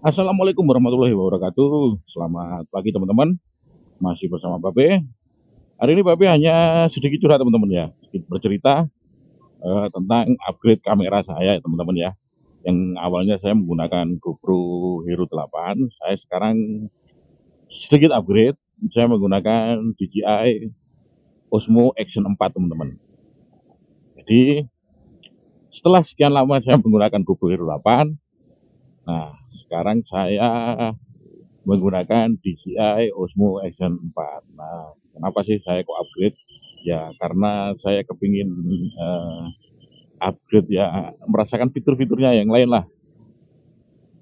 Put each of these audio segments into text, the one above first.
Assalamualaikum warahmatullahi wabarakatuh. Selamat pagi teman-teman. Masih bersama Babe. Hari ini Babe hanya sedikit curhat teman-teman ya. Sedikit bercerita tentang upgrade kamera saya ya teman-teman ya. Yang awalnya saya menggunakan GoPro Hero 8, saya sekarang sedikit upgrade. Saya menggunakan DJI Osmo Action 4 teman-teman. Jadi setelah sekian lama saya menggunakan GoPro Hero 8, nah sekarang saya menggunakan DJI Osmo Action 4. Nah, kenapa sih saya kok upgrade? Ya, karena saya kepingin upgrade ya, merasakan fitur-fiturnya yang lain lah,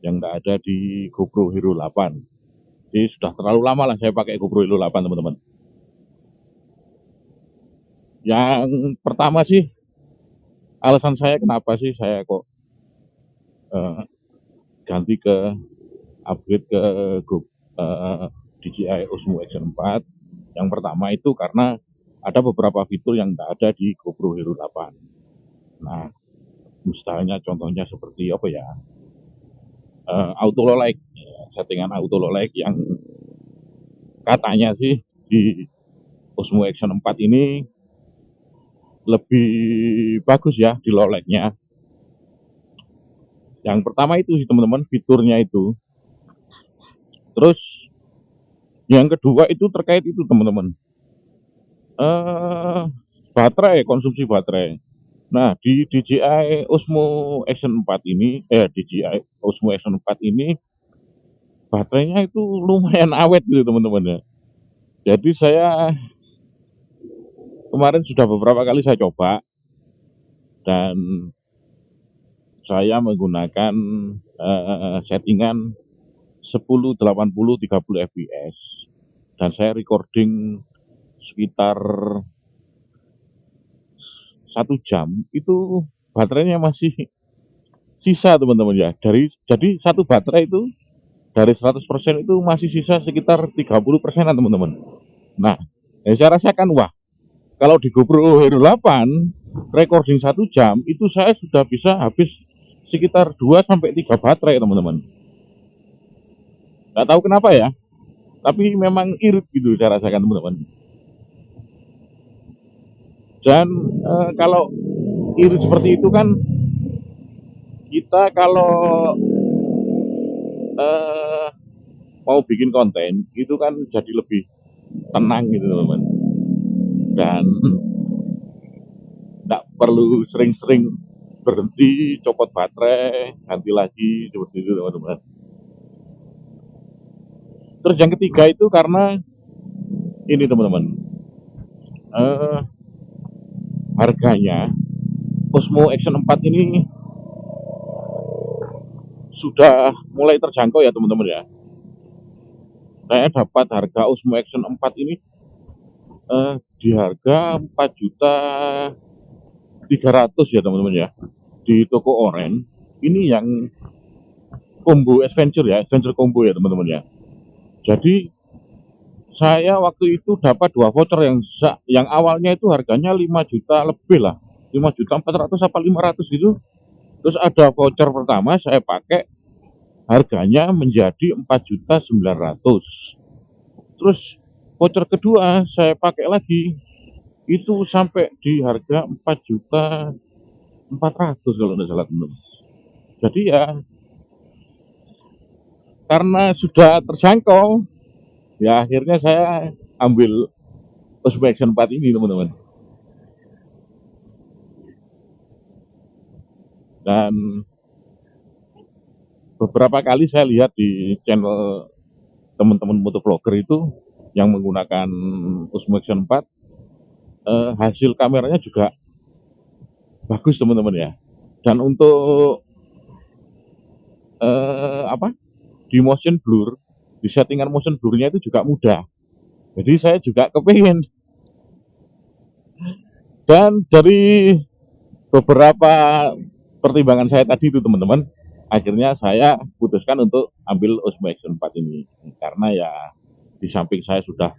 yang nggak ada di GoPro Hero 8. Jadi sudah terlalu lama lah saya pakai GoPro Hero 8, teman-teman. Yang pertama sih, alasan saya kenapa sih saya kok eh, ganti ke upgrade ke DJI Osmo Action 4. Yang pertama itu karena ada beberapa fitur yang tidak ada di GoPro Hero 8. Nah, misalnya contohnya seperti apa ya? Auto low light, settingan auto low light yang katanya sih di Osmo Action 4 ini lebih bagus ya di low light-nya. Yang pertama itu sih teman-teman, fiturnya itu. Terus yang kedua itu terkait itu teman-teman. Eh baterai, konsumsi baterai. Nah, di DJI Osmo Action 4 ini, DJI Osmo Action 4 ini baterainya itu lumayan awet gitu teman-teman ya. Jadi saya kemarin sudah beberapa kali saya coba dan saya menggunakan settingan 10 80 30 fps dan saya recording sekitar 1 jam itu baterainya masih sisa teman-teman ya. Jadi satu baterai itu dari 100% itu masih sisa sekitar 30%-an teman-teman. Nah, saya rasakan wah, kalau di GoPro Hero 8 recording 1 jam itu saya sudah bisa habis sekitar 2 sampai 3 baterai teman-teman. Nggak tahu kenapa ya, tapi memang irit gitu saya rasakan teman-teman. Dan kalau irit seperti itu kan kita kalau eh, mau bikin konten itu kan jadi lebih tenang gitu teman-teman. Dan nggak perlu sering-sering berhenti copot baterai ganti lagi seperti itu teman-teman. Terus yang ketiga itu karena ini teman-teman, eh, harganya Osmo Action 4 ini sudah mulai terjangkau ya teman-teman ya. Saya dapat harga Osmo Action 4 ini di harga 4.300.000 ya teman-teman ya, di toko Oren. Ini yang combo adventure ya, adventure combo ya teman-teman ya. Jadi saya waktu itu dapat dua voucher yang awalnya itu harganya 5 juta lebih lah, 5 juta 400 apa 500 gitu. Terus ada voucher pertama saya pakai harganya menjadi 4.900.000. Terus voucher kedua saya pakai lagi itu sampai di harga 4.400.000 kalau tidak salah teman. Jadi ya karena sudah terjangkau ya akhirnya saya ambil Osmo Action 4 ini teman-teman. Dan beberapa kali saya lihat di channel teman-teman motovlogger itu yang menggunakan Osmo Action 4, hasil kameranya juga bagus teman-teman ya. Dan untuk apa, di motion blur, di settingan motion blurnya itu juga mudah. Jadi saya juga kepingin. Dan dari beberapa pertimbangan saya tadi itu teman-teman, akhirnya saya putuskan untuk ambil Osmo Action 4 ini karena ya di samping saya sudah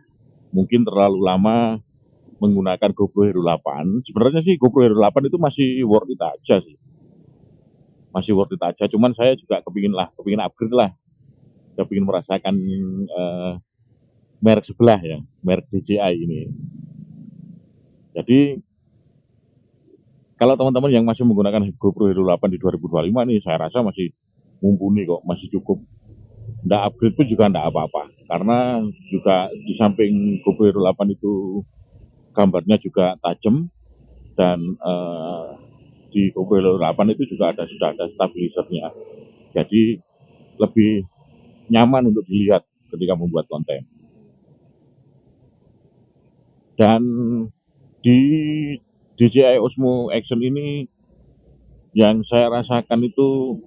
mungkin terlalu lama menggunakan GoPro Hero 8. Sebenarnya sih GoPro Hero 8 itu masih worth it aja sih, masih worth it aja. Cuman saya juga kepingin upgrade lah. saya ingin merasakan eh, merek sebelah ya, merek DJI ini. Jadi kalau teman-teman yang masih menggunakan GoPro Hero 8 di 2025 nih, saya rasa masih mumpuni kok, masih cukup. Nggak upgrade pun juga nggak apa-apa, karena juga di samping GoPro Hero 8 itu gambarnya juga tajam, dan di GoPro Hero 8 itu juga sudah ada stabilizernya, jadi lebih nyaman untuk dilihat ketika membuat konten. Dan di DJI Osmo Action ini yang saya rasakan itu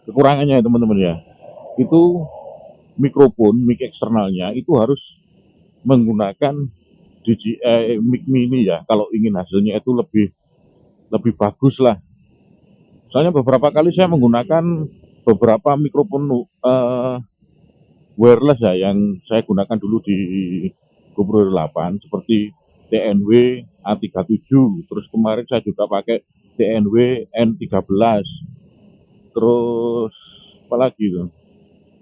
kekurangannya ya teman-teman ya, itu mic eksternalnya itu harus menggunakan DJI Mic Mini ya, kalau ingin hasilnya itu lebih bagus lah. Soalnya beberapa kali saya menggunakan beberapa mikrofon wireless ya, yang saya gunakan dulu di GoPro 8 seperti TNW A37, terus kemarin saya juga pakai TNW N13, terus apa lagi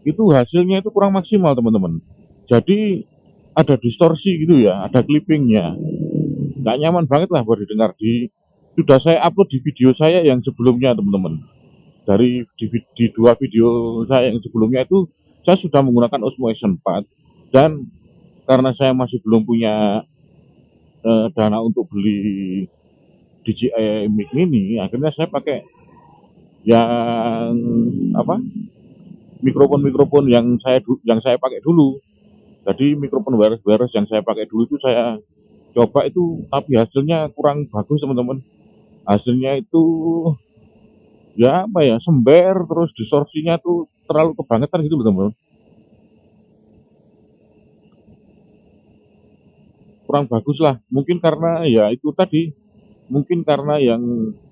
itu hasilnya itu kurang maksimal teman-teman. Jadi ada distorsi gitu ya, ada clippingnya, nggak nyaman banget lah buat didengar. Sudah saya upload di video saya yang sebelumnya teman-teman. Di dua video saya yang sebelumnya itu saya sudah menggunakan Osmo Action 4, dan karena saya masih belum punya dana untuk beli DJI Mic Mini, akhirnya saya pakai yang apa, mikrofon yang saya pakai dulu. Jadi mikrofon wireless yang saya pakai dulu itu saya coba itu, tapi hasilnya kurang bagus teman-teman. Hasilnya itu ya apa ya, sember, terus distorsinya tuh terlalu kebangetan gitu teman-teman. Kurang bagus lah, mungkin karena ya itu tadi, mungkin karena yang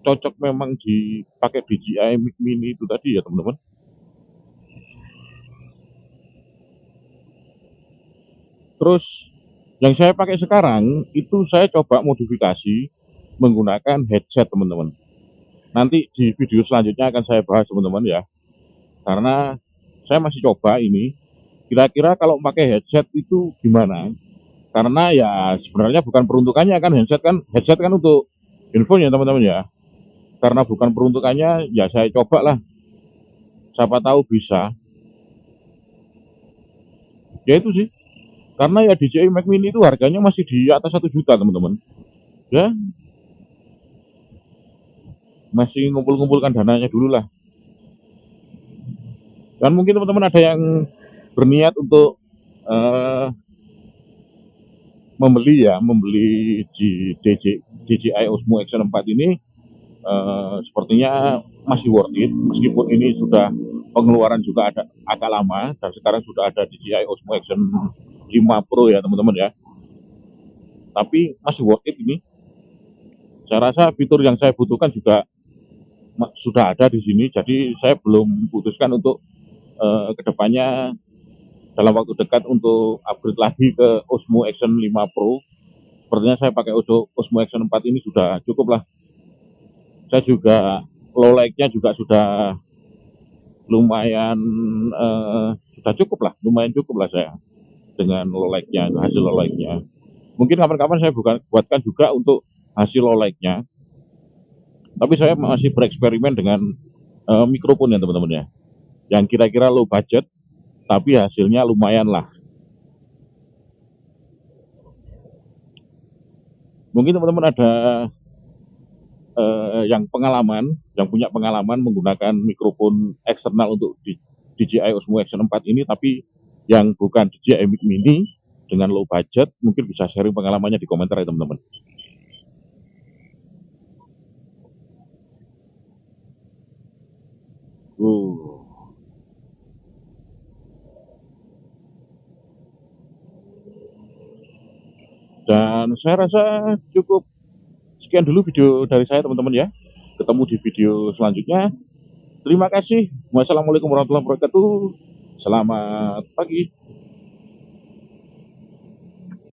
cocok memang dipakai DJI Mic Mini itu tadi ya teman-teman. Terus yang saya pakai sekarang itu saya coba modifikasi menggunakan headset teman-teman. Nanti di video selanjutnya akan saya bahas teman-teman ya, karena saya masih coba ini kira-kira kalau pakai headset itu gimana. Karena ya sebenarnya bukan peruntukannya kan, headset kan untuk handphone ya teman-teman ya. Karena bukan peruntukannya, ya saya coba lah, siapa tahu bisa. Ya itu sih, karena ya DJI Mac Mini itu harganya masih di atas 1 juta teman-teman ya, masih ngumpulkan dananya dulu lah. Dan mungkin teman-teman ada yang berniat untuk uh, membeli di DJI Osmo Action 4 ini, sepertinya masih worth it, meskipun ini sudah pengeluaran juga agak lama, dan sekarang sudah ada DJI Osmo Action 5 Pro ya teman-teman ya, tapi masih worth it ini. Saya rasa fitur yang saya butuhkan juga sudah ada di sini, jadi saya belum putuskan untuk kedepannya dalam waktu dekat untuk upgrade lagi ke Osmo Action 5 Pro. Sepertinya saya pakai Osmo Action 4 ini sudah cukup lah. Saya juga low light-nya juga sudah lumayan, sudah cukup lah, lumayan cukup lah saya dengan low light-nya, hasil low light-nya. Mungkin kapan-kapan saya buatkan juga untuk hasil low light-nya, tapi saya masih bereksperimen dengan mikrofon ya teman-teman ya, yang kira-kira low budget tapi hasilnya lumayan lah. Mungkin teman-teman ada yang punya pengalaman menggunakan mikrofon eksternal untuk DJI Osmo Action 4 ini, tapi yang bukan DJI Mic Mini dengan low budget, mungkin bisa sharing pengalamannya di komentar ya teman-teman. Dan saya rasa cukup sekian dulu video dari saya teman-teman ya. Ketemu di video selanjutnya. Terima kasih. Wassalamualaikum warahmatullahi wabarakatuh. Selamat pagi.